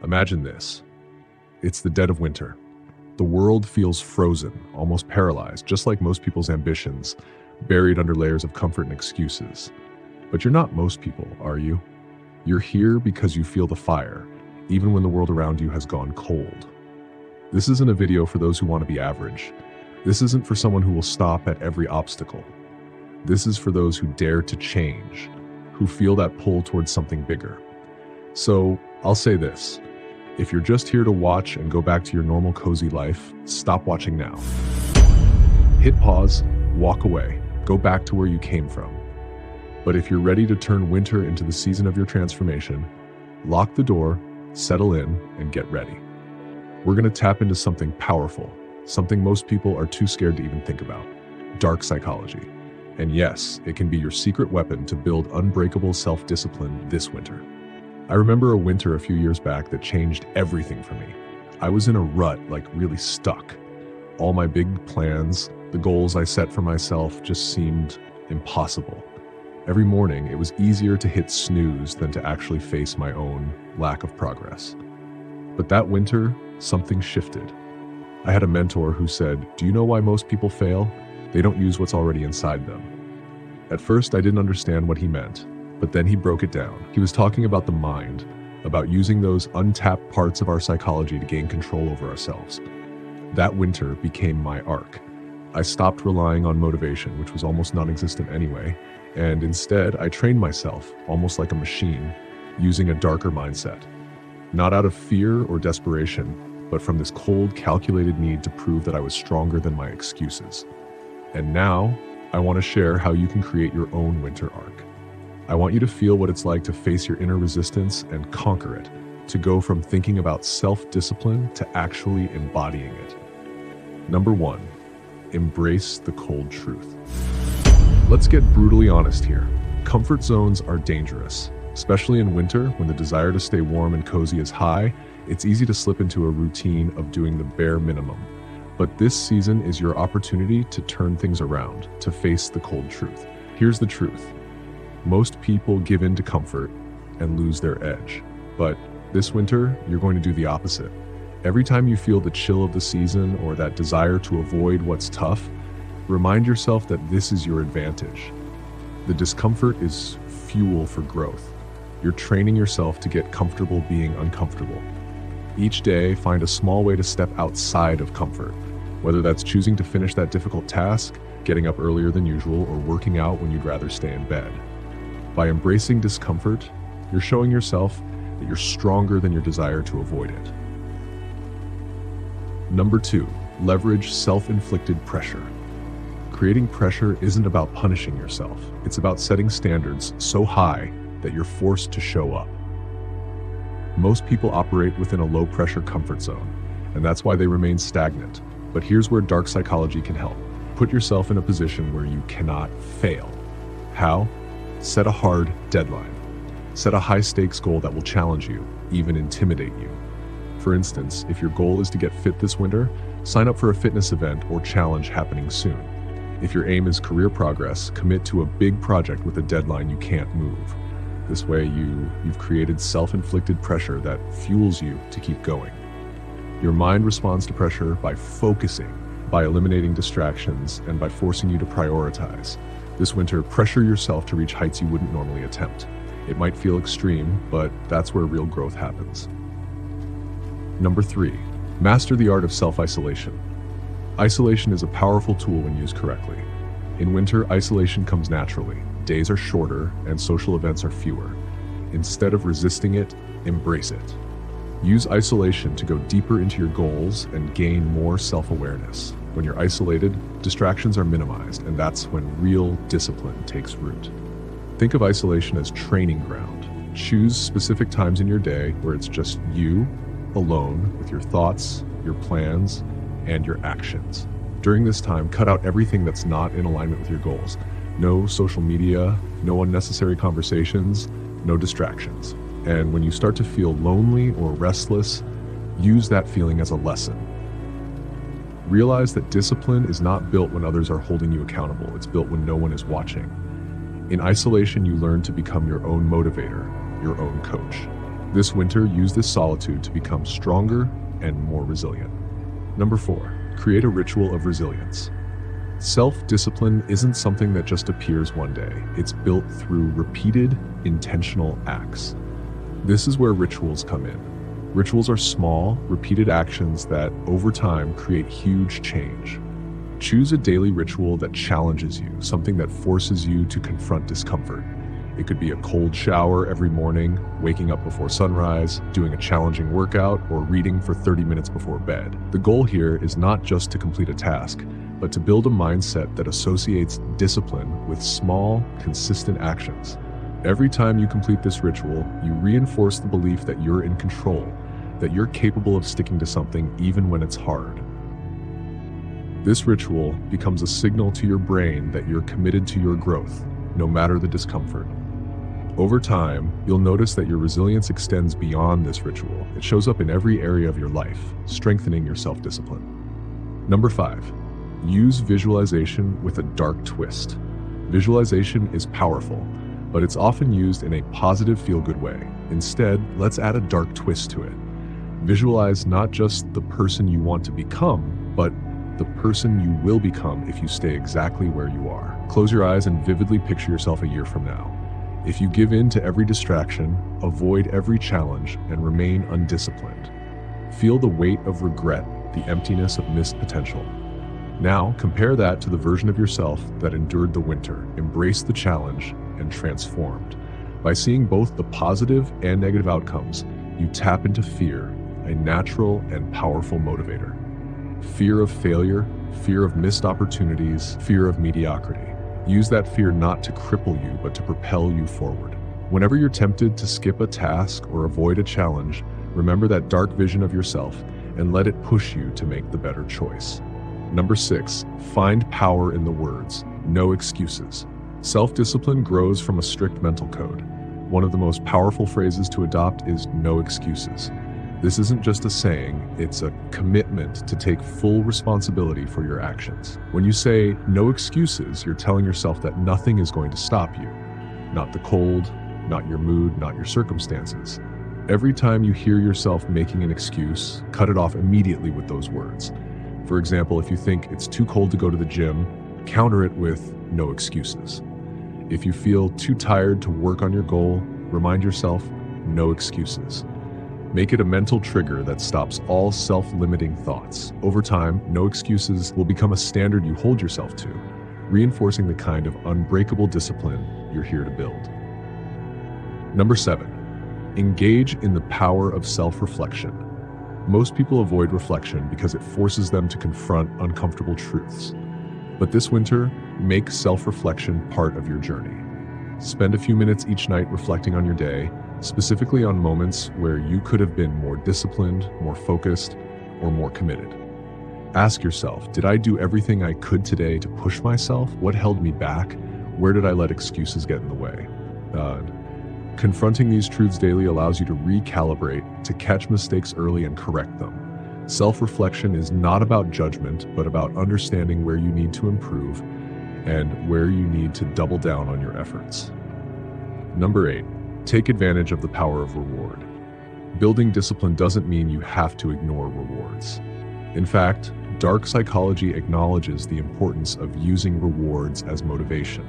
Imagine this. It's the dead of winter. The world feels frozen, almost paralyzed, just like most people's ambitions, buried under layers of comfort and excuses. But you're not most people, are you? You're here because you feel the fire, even when the world around you has gone cold. This isn't a video for those who want to be average. This isn't for someone who will stop at every obstacle. This is for those who dare to change, who feel that pull towards something bigger. So, I'll say this. If you're just here to watch and go back to your normal cozy life, stop watching now. Hit pause, walk away, go back to where you came from. But if you're ready to turn winter into the season of your transformation, lock the door, settle in, and get ready. We're going to tap into something powerful, something most people are too scared to even think about: dark psychology. And yes, it can be your secret weapon to build unbreakable self-discipline this winter. I remember a winter a few years back that changed everything for me. I was in a rut, like really stuck. All my big plans, the goals I set for myself, just seemed impossible. Every morning, it was easier to hit snooze than to actually face my own lack of progress. But that winter, something shifted. I had a mentor who said, "Do you know why most people fail? They don't use what's already inside them." At first, I didn't understand what he meant, but then he broke it down. He was talking about the mind, about using those untapped parts of our psychology to gain control over ourselves. That winter became my arc. I stopped relying on motivation, which was almost non-existent anyway, and instead I trained myself, almost like a machine, using a darker mindset. Not out of fear or desperation, but from this cold, calculated need to prove that I was stronger than my excuses. And now, I want to share how you can create your own winter arc. I want you to feel what it's like to face your inner resistance and conquer it, to go from thinking about self-discipline to actually embodying it. Number 1, embrace the cold truth. Let's get brutally honest here. Comfort zones are dangerous. Especially in winter, when the desire to stay warm and cozy is high, it's easy to slip into a routine of doing the bare minimum. But this season is your opportunity to turn things around, to face the cold truth. Here's the truth. Most people give in to comfort and lose their edge. But this winter, you're going to do the opposite. Every time you feel the chill of the season or that desire to avoid what's tough, remind yourself that this is your advantage. The discomfort is fuel for growth. You're training yourself to get comfortable being uncomfortable. Each day, find a small way to step outside of comfort, whether that's choosing to finish that difficult task, getting up earlier than usual, or working out when you'd rather stay in bed. By embracing discomfort, you're showing yourself that you're stronger than your desire to avoid it. Number 2, leverage self-inflicted pressure. Creating pressure isn't about punishing yourself. It's about setting standards so high that you're forced to show up. Most people operate within a low-pressure comfort zone, and that's why they remain stagnant. But here's where dark psychology can help. Put yourself in a position where you cannot fail. How? Set a hard deadline. Set a high-stakes goal that will challenge you, even intimidate you. For instance, if your goal is to get fit this winter, sign up for a fitness event or challenge happening soon. If your aim is career progress, commit to a big project with a deadline you can't move. This way, you've created self-inflicted pressure that fuels you to keep going. Your mind responds to pressure by focusing, by eliminating distractions, and by forcing you to prioritize. This winter, pressure yourself to reach heights you wouldn't normally attempt. It might feel extreme, but that's where real growth happens. Number 3, master the art of self-isolation. Isolation is a powerful tool when used correctly. In winter, isolation comes naturally. Days are shorter and social events are fewer. Instead of resisting it, embrace it. Use isolation to go deeper into your goals and gain more self-awareness. When you're isolated, distractions are minimized, and that's when real discipline takes root. Think of isolation as training ground. Choose specific times in your day where it's just you, alone, with your thoughts, your plans, and your actions. During this time, cut out everything that's not in alignment with your goals. No social media, no unnecessary conversations, no distractions. And when you start to feel lonely or restless, use that feeling as a lesson. Realize that discipline is not built when others are holding you accountable. It's built when no one is watching. In isolation, you learn to become your own motivator, your own coach. This winter, use this solitude to become stronger and more resilient. Number 4, create a ritual of resilience. Self-discipline isn't something that just appears one day. It's built through repeated, intentional acts. This is where rituals come in. Rituals are small, repeated actions that, over time, create huge change. Choose a daily ritual that challenges you, something that forces you to confront discomfort. It could be a cold shower every morning, waking up before sunrise, doing a challenging workout, or reading for 30 minutes before bed. The goal here is not just to complete a task, but to build a mindset that associates discipline with small, consistent actions. Every time you complete this ritual, you reinforce the belief that you're in control, that you're capable of sticking to something even when it's hard. This ritual becomes a signal to your brain that you're committed to your growth, no matter the discomfort. Over time, you'll notice that your resilience extends beyond this ritual. It shows up in every area of your life, strengthening your self-discipline. Number 5, use visualization with a dark twist. Visualization is powerful, but it's often used in a positive, feel-good way. Instead, let's add a dark twist to it. Visualize not just the person you want to become, but the person you will become if you stay exactly where you are. Close your eyes and vividly picture yourself a year from now. If you give in to every distraction, avoid every challenge, and remain undisciplined, feel the weight of regret, the emptiness of missed potential. Now, compare that to the version of yourself that endured the winter, embraced the challenge, and transformed. By seeing both the positive and negative outcomes, you tap into fear, a natural and powerful motivator. Fear of failure, fear of missed opportunities, fear of mediocrity. Use that fear not to cripple you, but to propel you forward. Whenever you're tempted to skip a task or avoid a challenge, remember that dark vision of yourself and let it push you to make the better choice. Number 6, find power in the words, no excuses. Self-discipline grows from a strict mental code. One of the most powerful phrases to adopt is no excuses. This isn't just a saying, it's a commitment to take full responsibility for your actions. When you say no excuses, you're telling yourself that nothing is going to stop you. Not the cold, not your mood, not your circumstances. Every time you hear yourself making an excuse, cut it off immediately with those words. For example, if you think it's too cold to go to the gym, counter it with no excuses. If you feel too tired to work on your goal, remind yourself, no excuses. Make it a mental trigger that stops all self-limiting thoughts. Over time, no excuses will become a standard you hold yourself to, reinforcing the kind of unbreakable discipline you're here to build. Number 7, engage in the power of self-reflection. Most people avoid reflection because it forces them to confront uncomfortable truths. But this winter, make self-reflection part of your journey. Spend a few minutes each night reflecting on your day, specifically on moments where you could have been more disciplined, more focused, or more committed. Ask yourself, did I do everything I could today to push myself? What held me back? Where did I let excuses get in the way? Confronting these truths daily allows you to recalibrate, to catch mistakes early and correct them. Self-reflection is not about judgment, but about understanding where you need to improve and where you need to double down on your efforts. Number 8, take advantage of the power of reward. Building discipline doesn't mean you have to ignore rewards. In fact, dark psychology acknowledges the importance of using rewards as motivation.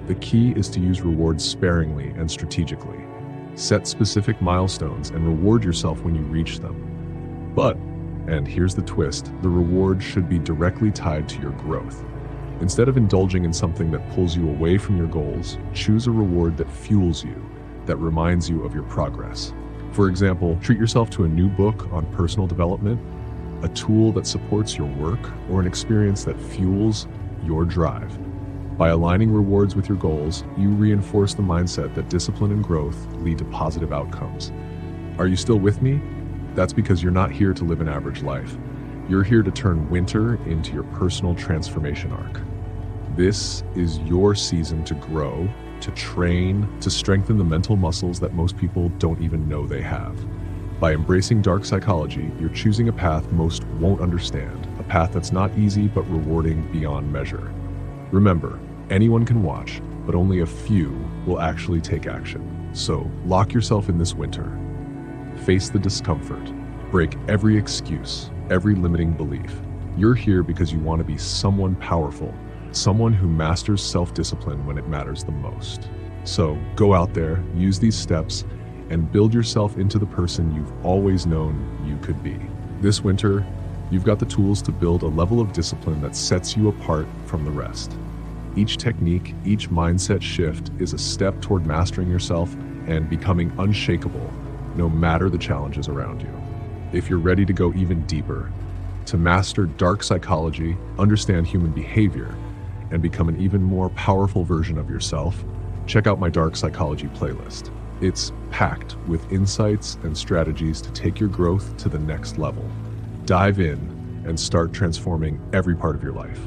The key is to use rewards sparingly and strategically. Set specific milestones and reward yourself when you reach them. But, and here's the twist, the reward should be directly tied to your growth. Instead of indulging in something that pulls you away from your goals, choose a reward that fuels you, that reminds you of your progress. For example, treat yourself to a new book on personal development, a tool that supports your work, or an experience that fuels your drive. By aligning rewards with your goals, you reinforce the mindset that discipline and growth lead to positive outcomes. Are you still with me? That's because you're not here to live an average life. You're here to turn winter into your personal transformation arc. This is your season to grow, to train, to strengthen the mental muscles that most people don't even know they have. By embracing dark psychology, you're choosing a path most won't understand, a path that's not easy but rewarding beyond measure. Remember, anyone can watch, but only a few will actually take action. So lock yourself in this winter. Face the discomfort. Break every excuse, every limiting belief. You're here because you want to be someone powerful, someone who masters self-discipline when it matters the most. So go out there, use these steps, and build yourself into the person you've always known you could be. This winter, you've got the tools to build a level of discipline that sets you apart from the rest. Each technique, each mindset shift is a step toward mastering yourself and becoming unshakable, no matter the challenges around you. If you're ready to go even deeper, to master dark psychology, understand human behavior, and become an even more powerful version of yourself, check out my Dark Psychology playlist. It's packed with insights and strategies to take your growth to the next level. Dive in and start transforming every part of your life.